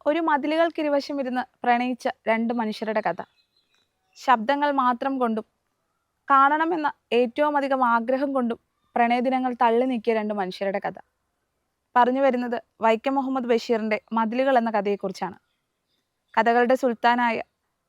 ഒരു മതിലുകൾക്കിരുവശം ഇരുന്ന് പ്രണയിച്ച രണ്ട് മനുഷ്യരുടെ കഥ. ശബ്ദങ്ങൾ മാത്രം കൊണ്ടും കാണണമെന്ന ഏറ്റവും അധികം ആഗ്രഹം കൊണ്ടും പ്രണയദിനങ്ങൾ തള്ളി നീക്കിയ രണ്ട് മനുഷ്യരുടെ കഥ. പറഞ്ഞു വരുന്നത് വൈക്കം മുഹമ്മദ് ബഷീറിന്റെ മതിലുകൾ എന്ന കഥയെക്കുറിച്ചാണ്. കഥകളുടെ സുൽത്താനായ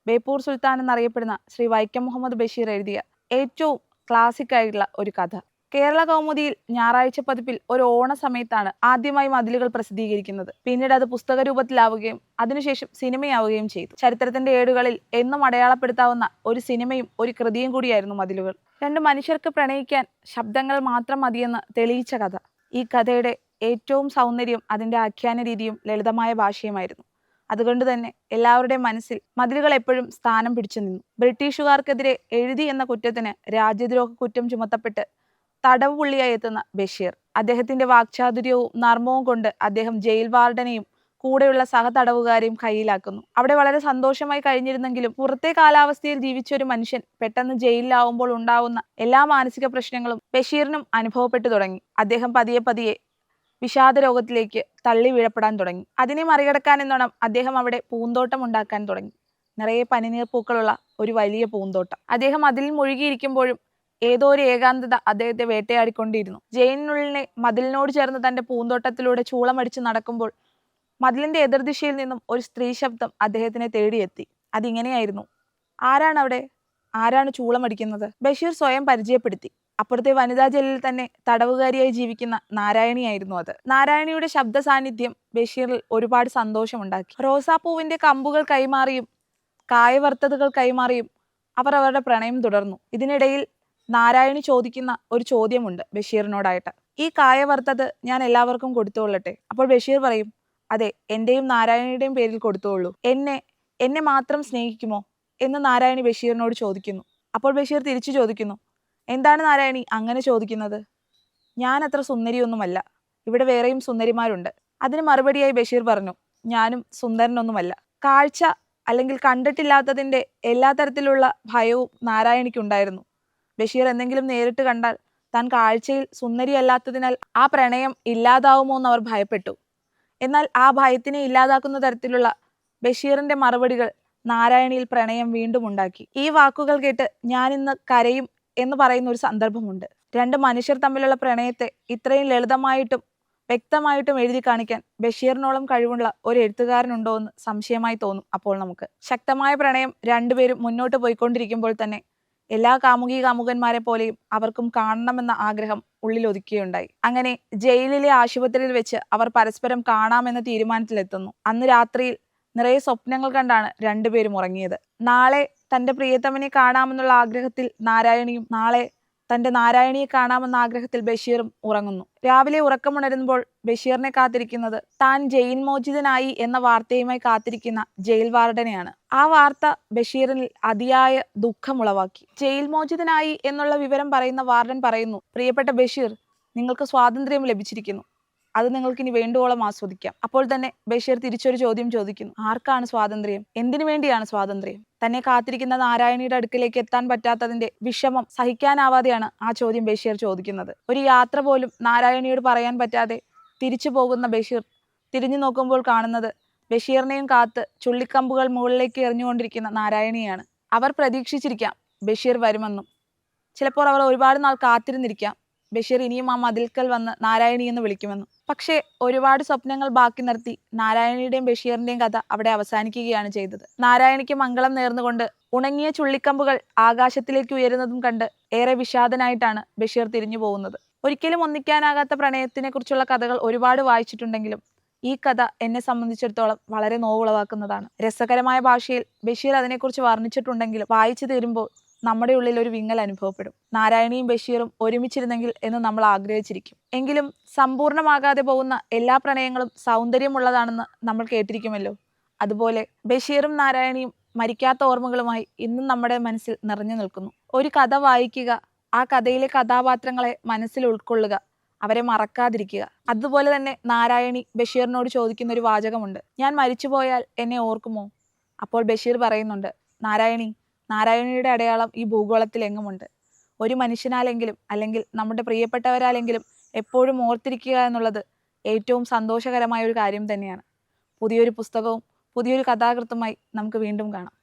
ബേപ്പൂർ സുൽത്താൻ എന്നറിയപ്പെടുന്ന ശ്രീ വൈക്കം മുഹമ്മദ് ബഷീർ എഴുതിയ ഏറ്റവും ക്ലാസിക് ആയിട്ടുള്ള ഒരു കഥ. കേരള കൗമുദിയിൽ ഞായറാഴ്ച പതിപ്പിൽ ഒരു ഓണ സമയത്താണ് ആദ്യമായി മതിലുകൾ പ്രസിദ്ധീകരിക്കുന്നത്. പിന്നീട് അത് പുസ്തക രൂപത്തിലാവുകയും അതിനുശേഷം സിനിമയാവുകയും ചെയ്തു. ചരിത്രത്തിന്റെ ഏടുകളിൽ എന്നും അടയാളപ്പെടുത്താവുന്ന ഒരു സിനിമയും ഒരു കൃതിയും കൂടിയായിരുന്നു മതിലുകൾ. രണ്ട് മനുഷ്യർക്ക് പ്രണയിക്കാൻ ശബ്ദങ്ങൾ മാത്രം മതിയെന്ന് തെളിയിച്ച കഥ. ഈ കഥയുടെ ഏറ്റവും സൗന്ദര്യം അതിന്റെ ആഖ്യാന രീതിയും ലളിതമായ ഭാഷയുമായിരുന്നു. അതുകൊണ്ട് തന്നെ എല്ലാവരുടെയും മനസ്സിൽ മതിലുകൾ എപ്പോഴും സ്ഥാനം പിടിച്ചു നിന്നു. ബ്രിട്ടീഷുകാർക്കെതിരെ എഴുതി എന്ന കുറ്റത്തിന് രാജ്യദ്രോഹ കുറ്റം ചുമത്തപ്പെട്ട് തടവ് പുള്ളിയായി എത്തുന്ന ബഷീർ, അദ്ദേഹത്തിന്റെ വാക്ചാതുര്യവും നർമ്മവും കൊണ്ട് അദ്ദേഹം ജയിൽ വാർഡനെയും കൂടെയുള്ള സഹതടവുകാരെയും കയ്യിലാക്കുന്നു. അവിടെ വളരെ സന്തോഷമായി കഴിഞ്ഞിരുന്നെങ്കിലും പുറത്തെ കാലാവസ്ഥയിൽ ജീവിച്ച ഒരു മനുഷ്യൻ പെട്ടെന്ന് ജയിലിലാവുമ്പോൾ ഉണ്ടാവുന്ന എല്ലാ മാനസിക പ്രശ്നങ്ങളും ബഷീറിനും അനുഭവപ്പെട്ടു തുടങ്ങി. അദ്ദേഹം പതിയെ പതിയെ വിഷാദ രോഗത്തിലേക്ക് തള്ളി വീഴപ്പെടാൻ തുടങ്ങി. അതിനെ മറികടക്കാൻ എന്നോണം അദ്ദേഹം അവിടെ പൂന്തോട്ടം ഉണ്ടാക്കാൻ തുടങ്ങി. നിറയെ പനിനീർ പൂക്കളുള്ള ഒരു വലിയ പൂന്തോട്ടം. അദ്ദേഹം അതിൽ മുഴുകിയിരിക്കുമ്പോഴും ഏതോ ഒരു ഏകാന്തത അദ്ദേഹത്തെ വേട്ടയാടിക്കൊണ്ടിരുന്നു. ജയിലിനുള്ളിലെ മതിലിനോട് ചേർന്ന് തന്റെ പൂന്തോട്ടത്തിലൂടെ ചൂളമടിച്ച് നടക്കുമ്പോൾ മതിലിന്റെ എതിർദിശയിൽ നിന്നും ഒരു സ്ത്രീ ശബ്ദം അദ്ദേഹത്തിനെ തേടിയെത്തി. അതിങ്ങനെയായിരുന്നു: ആരാണ് അവിടെ? ആരാണ് ചൂളമടിക്കുന്നത്? ബഷീർ സ്വയം പരിചയപ്പെടുത്തി. അപ്പുറത്തെ വനിതാ ജയിലിൽ തന്നെ തടവുകാരിയായി ജീവിക്കുന്ന നാരായണിയായിരുന്നു അത്. നാരായണിയുടെ ശബ്ദ സാന്നിധ്യം ബഷീറിൽ ഒരുപാട് സന്തോഷമുണ്ടാക്കി. റോസാപ്പൂവിന്റെ കമ്പുകൾ കൈമാറിയും കായവറുത്തതുകൾ കൈമാറിയും അവർ അവരുടെ പ്രണയം തുടർന്നു. ഇതിനിടയിൽ നാരായണി ചോദിക്കുന്ന ഒരു ചോദ്യമുണ്ട് ബഷീറിനോടായിട്ട്: ഈ കായ വറുത്തത് ഞാൻ എല്ലാവർക്കും കൊടുത്തുകൊള്ളട്ടെ? അപ്പോൾ ബഷീർ പറയും: അതെ, എന്റെയും നാരായണിയുടെയും പേരിൽ കൊടുത്തുകൊള്ളൂ. എന്നെ മാത്രം സ്നേഹിക്കുമോ എന്ന് നാരായണി ബഷീറിനോട് ചോദിക്കുന്നു. അപ്പോൾ ബഷീർ തിരിച്ചു ചോദിക്കുന്നു: എന്താണ് നാരായണി അങ്ങനെ ചോദിക്കുന്നത്? ഞാൻ അത്ര സുന്ദരിയൊന്നുമല്ല, ഇവിടെ വേറെയും സുന്ദരിമാരുണ്ട്. അതിന് മറുപടിയായി ബഷീർ പറഞ്ഞു: ഞാനും സുന്ദരനൊന്നുമല്ല. കാഴ്ച അല്ലെങ്കിൽ കണ്ടിട്ടില്ലാത്തതിന്റെ എല്ലാ തരത്തിലുള്ള ഭയവും നാരായണിക്കുണ്ടായിരുന്നു. ബഷീർ എന്തെങ്കിലും നേരിട്ട് കണ്ടാൽ താൻ കാഴ്ചയിൽ സുന്ദരിയല്ലാത്തതിനാൽ ആ പ്രണയം ഇല്ലാതാവുമോ എന്ന് അവർ ഭയപ്പെട്ടു. എന്നാൽ ആ ഭയത്തിനെ ഇല്ലാതാക്കുന്ന തരത്തിലുള്ള ബഷീറിന്റെ മറുപടികൾ നാരായണിയിൽ പ്രണയം വീണ്ടും ഉണ്ടാക്കി. ഈ വാക്കുകൾ കേട്ട് ഞാനിന്ന് കരയും എന്ന് പറയുന്ന ഒരു സന്ദർഭമുണ്ട്. രണ്ട് മനുഷ്യർ തമ്മിലുള്ള പ്രണയത്തെ ഇത്രയും ലളിതമായിട്ടും വ്യക്തമായിട്ടും എഴുതി കാണിക്കാൻ ബഷീറിനോളം കഴിവുള്ള ഒരു എഴുത്തുകാരനുണ്ടോ എന്ന് സംശയമായി തോന്നും അപ്പോൾ നമുക്ക്. ശക്തമായ പ്രണയം രണ്ടുപേരും മുന്നോട്ട് പോയിക്കൊണ്ടിരിക്കുമ്പോൾ തന്നെ എല്ലാ കാമുകി കാമുകന്മാരെ പോലെയും അവർക്കും കാണണമെന്ന ആഗ്രഹം ഉള്ളിൽ ഒതുക്കുകയുണ്ടായി. അങ്ങനെ ജയിലിലെ ആശുപത്രിയിൽ വെച്ച് അവർ പരസ്പരം കാണാമെന്ന തീരുമാനത്തിലെത്തുന്നു. അന്ന് രാത്രിയിൽ നിറയെ സ്വപ്നങ്ങൾ കണ്ടാണ് രണ്ടുപേരും ഉറങ്ങിയത്. നാളെ തന്റെ പ്രിയതമനെ കാണാമെന്നുള്ള ആഗ്രഹത്തിൽ നാരായണിയും നാളെ തന്റെ നാരായണിയെ കാണാമെന്ന ആഗ്രഹത്തിൽ ബഷീറും ഉറങ്ങുന്നു. രാവിലെ ഉറക്കമുണരുമ്പോൾ ബഷീറിനെ കാത്തിരിക്കുന്നത് താൻ ജയിൽ മോചിതനായി എന്ന വാർത്തയുമായി കാത്തിരിക്കുന്ന ജയിൽ വാർഡനെയാണ്. ആ വാർത്ത ബഷീറിൽ അതിയായ ദുഃഖമുളവാക്കി. ജയിൽ മോചിതനായി എന്നുള്ള വിവരം പറയുന്ന വാർഡൻ പറയുന്നു: പ്രിയപ്പെട്ട ബഷീർ, നിങ്ങൾക്ക് സ്വാതന്ത്ര്യം ലഭിച്ചിരിക്കുന്നു. അത് നിങ്ങൾക്ക് ഇനി വേണ്ടുവോളം ആസ്വദിക്കാം. അപ്പോൾ തന്നെ ബഷീർ തിരിച്ചൊരു ചോദ്യം ചോദിക്കുന്നു: ആർക്കാണ് സ്വാതന്ത്ര്യം? എന്തിനു വേണ്ടിയാണ് സ്വാതന്ത്ര്യം? തന്നെ കാത്തിരിക്കുന്ന നാരായണിയുടെ അടുക്കിലേക്ക് എത്താൻ പറ്റാത്തതിന്റെ വിഷമം സഹിക്കാനാവാതെയാണ് ആ ചോദ്യം ബഷീർ ചോദിക്കുന്നത്. ഒരു യാത്ര പോലും നാരായണിയോട് പറയാൻ പറ്റാതെ തിരിച്ചു പോകുന്ന ബഷീർ തിരിഞ്ഞു നോക്കുമ്പോൾ കാണുന്നത് ബഷീറിനെയും കാത്ത് ചുള്ളിക്കമ്പുകൾ മുകളിലേക്ക് എറിഞ്ഞുകൊണ്ടിരിക്കുന്ന നാരായണിയാണ്. അവർ പ്രതീക്ഷിച്ചിരിക്കാം ബഷീർ വരുമെന്നും. ചിലപ്പോൾ അവർ ഒരുപാട് നാൾ കാത്തിരുന്നിരിക്കാം ബഷീർ ഇനിയും ആ മതിൽക്കൽ വന്ന് നാരായണി എന്ന് വിളിക്കുമെന്നും. പക്ഷേ ഒരുപാട് സ്വപ്നങ്ങൾ ബാക്കി നിർത്തി നാരായണിയുടെയും ബഷീറിന്റെയും കഥ അവിടെ അവസാനിക്കുകയാണ് ചെയ്തത്. നാരായണിക്ക് മംഗളം നേർന്നുകൊണ്ട് ഉണങ്ങിയ ചുള്ളിക്കമ്പുകൾ ആകാശത്തിലേക്ക് ഉയരുന്നതും കണ്ട് ഏറെ വിഷാദനായിട്ടാണ് ബഷീർ തിരിഞ്ഞു പോകുന്നത്. ഒരിക്കലും ഒന്നിക്കാനാകാത്ത പ്രണയത്തിനെ കുറിച്ചുള്ള കഥകൾ ഒരുപാട് വായിച്ചിട്ടുണ്ടെങ്കിലും ഈ കഥ എന്നെ സംബന്ധിച്ചിടത്തോളം വളരെ നോവുളവാക്കുന്നതാണ്. രസകരമായ ഭാഷയിൽ ബഷീർ അതിനെക്കുറിച്ച് വർണ്ണിച്ചിട്ടുണ്ടെങ്കിലും വായിച്ചു തീരുമ്പോൾ നമ്മുടെ ഉള്ളിൽ ഒരു വിങ്ങൽ അനുഭവപ്പെടും. നാരായണിയും ബഷീറും ഒരുമിച്ചിരുന്നെങ്കിൽ എന്ന് നമ്മൾ ആഗ്രഹിച്ചിരിക്കും. എങ്കിലും സമ്പൂർണ്ണമാകാതെ പോകുന്ന എല്ലാ പ്രണയങ്ങളും സൗന്ദര്യമുള്ളതാണെന്ന് നമ്മൾ കേട്ടിരിക്കുമല്ലോ. അതുപോലെ ബഷീറും നാരായണിയും മരിക്കാത്ത ഓർമ്മകളുമായി ഇന്നും നമ്മുടെ മനസ്സിൽ നിറഞ്ഞു നിൽക്കുന്നു. ഒരു കഥ വായിക്കുക, ആ കഥയിലെ കഥാപാത്രങ്ങളെ മനസ്സിൽ ഉൾക്കൊള്ളുക, അവരെ മറക്കാതിരിക്കുക. അതുപോലെ തന്നെ നാരായണി ബഷീറിനോട് ചോദിക്കുന്ന ഒരു വാചകമുണ്ട്: ഞാൻ മരിച്ചുപോയാൽ എന്നെ ഓർക്കുമോ? അപ്പോൾ ബഷീർ പറയുന്നുണ്ട്: നാരായണിയുടെ അടയാളം ഈ ഭൂഗോളത്തിൽ എങ്ങുമുണ്ട്. ഒരു മനുഷ്യനാലെങ്കിലും അല്ലെങ്കിൽ നമ്മുടെ പ്രിയപ്പെട്ടവരാലെങ്കിലും എപ്പോഴും ഓർത്തിരിക്കുക എന്നുള്ളത് ഏറ്റവും സന്തോഷകരമായ ഒരു കാര്യം തന്നെയാണ്. പുതിയൊരു പുസ്തകവും പുതിയൊരു കഥാകൃത്തുമായി നമുക്ക് വീണ്ടും കാണാം.